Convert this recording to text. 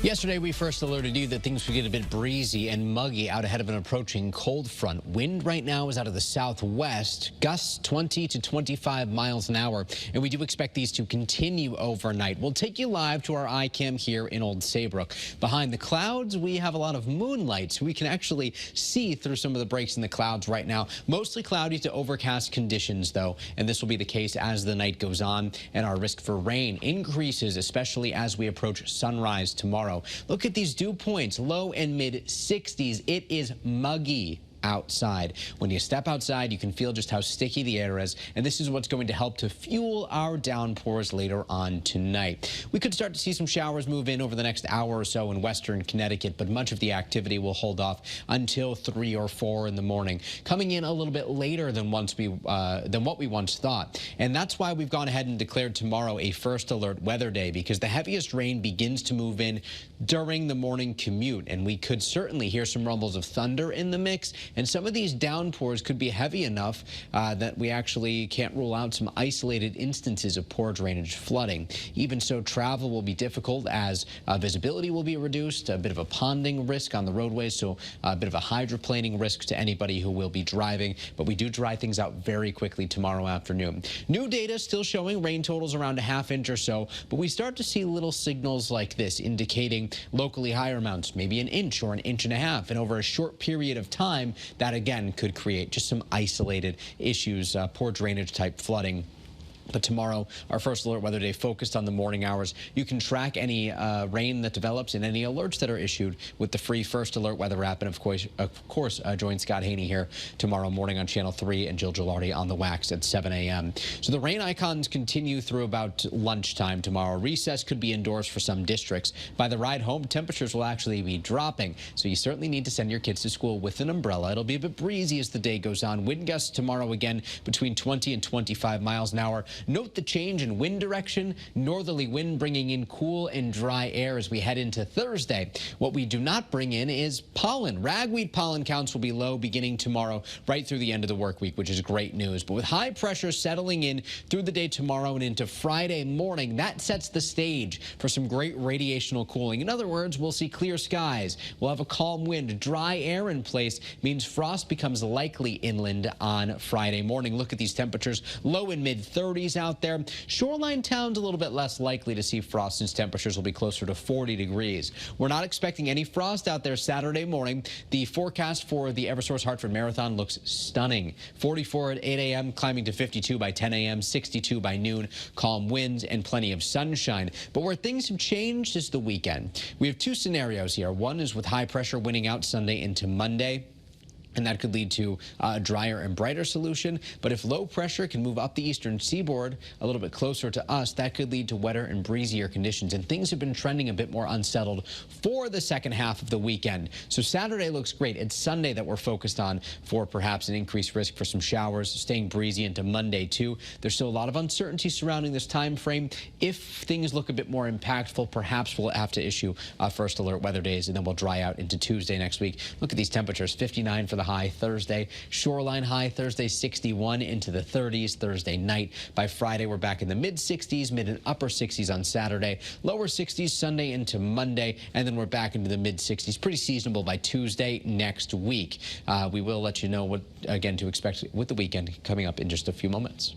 Yesterday, we first alerted you that things would get a bit breezy and muggy out ahead of an approaching cold front. Wind right now is out of the southwest, gusts 20 to 25 miles an hour, and we do expect these to continue overnight. We'll take you live to our iCam here in Old Saybrook. Behind the clouds, we have a lot of moonlight, so we can actually see through some of the breaks in the clouds right now. Mostly cloudy to overcast conditions, though, and this will be the case as the night goes on, and our risk for rain increases, especially as we approach sunrise tomorrow. Look at these dew points, low and mid 60s. It is muggy outside. When you step outside, you can feel just how sticky the air is, and this is what's going to help to fuel our downpours later on tonight. We could start to see some showers move in over the next hour or so in western Connecticut, but much of the activity will hold off until 3 or 4 in the morning, coming in a little bit later than what we once thought. And that's why we've gone ahead and declared tomorrow a first alert weather day, because the heaviest rain begins to move in during the morning commute, and we could certainly hear some rumbles of thunder in the mix. And some of these downpours could be heavy enough that we actually can't rule out some isolated instances of poor drainage flooding. Even so, travel will be difficult as visibility will be reduced, a bit of a ponding risk on the roadways, so a bit of a hydroplaning risk to anybody who will be driving. But we do dry things out very quickly tomorrow afternoon. New data still showing rain totals around a ½ inch or so, but we start to see little signals like this indicating locally higher amounts, maybe 1 inch or 1.5 inches. And over a short period of time, that again could create just some isolated issues, poor drainage type flooding. But tomorrow, our first alert weather day focused on the morning hours. You can track any rain that develops and any alerts that are issued with the free first alert weather app. And of course, join Scott Haney here tomorrow morning on Channel 3 and Jill Gilardi on the wax at 7 a.m. So the rain icons continue through about lunchtime tomorrow. Recess could be indoors for some districts. By the ride home, temperatures will actually be dropping. So you certainly need to send your kids to school with an umbrella. It'll be a bit breezy as the day goes on. Wind gusts tomorrow again between 20 and 25 miles an hour. Note the change in wind direction. Northerly wind bringing in cool and dry air as we head into Thursday. What we do not bring in is pollen. Ragweed pollen counts will be low beginning tomorrow right through the end of the work week, which is great news. But with high pressure settling in through the day tomorrow and into Friday morning, that sets the stage for some great radiational cooling. In other words, we'll see clear skies. We'll have a calm wind. Dry air in place means frost becomes likely inland on Friday morning. Look at these temperatures, low and mid 30s out there. Shoreline towns a little bit less likely to see frost since temperatures will be closer to 40 degrees. We're not expecting any frost out there Saturday morning. The forecast for the Eversource Hartford Marathon looks stunning. 44 at 8 a.m., climbing to 52 by 10 a.m., 62 by noon, calm winds and plenty of sunshine. But where things have changed is the weekend. We have two scenarios here. One is with high pressure winning out Sunday into Monday, and that could lead to a drier and brighter solution. But if low pressure can move up the eastern seaboard a little bit closer to us, that could lead to wetter and breezier conditions. And things have been trending a bit more unsettled for the second half of the weekend. So Saturday looks great. It's Sunday that we're focused on for perhaps an increased risk for some showers, staying breezy into Monday too. There's still a lot of uncertainty surrounding this time frame. If things look a bit more impactful, perhaps we'll have to issue first alert weather days, and then we'll dry out into Tuesday next week. Look at these temperatures, 59 for the high Thursday. Shoreline high Thursday, 61 into the 30s Thursday night. By Friday, we're back in the mid 60s, mid and upper 60s on Saturday, lower 60s Sunday into Monday, and then we're back into the mid 60s. Pretty seasonable by Tuesday next week. We will let you know what, again, to expect with the weekend coming up in just a few moments.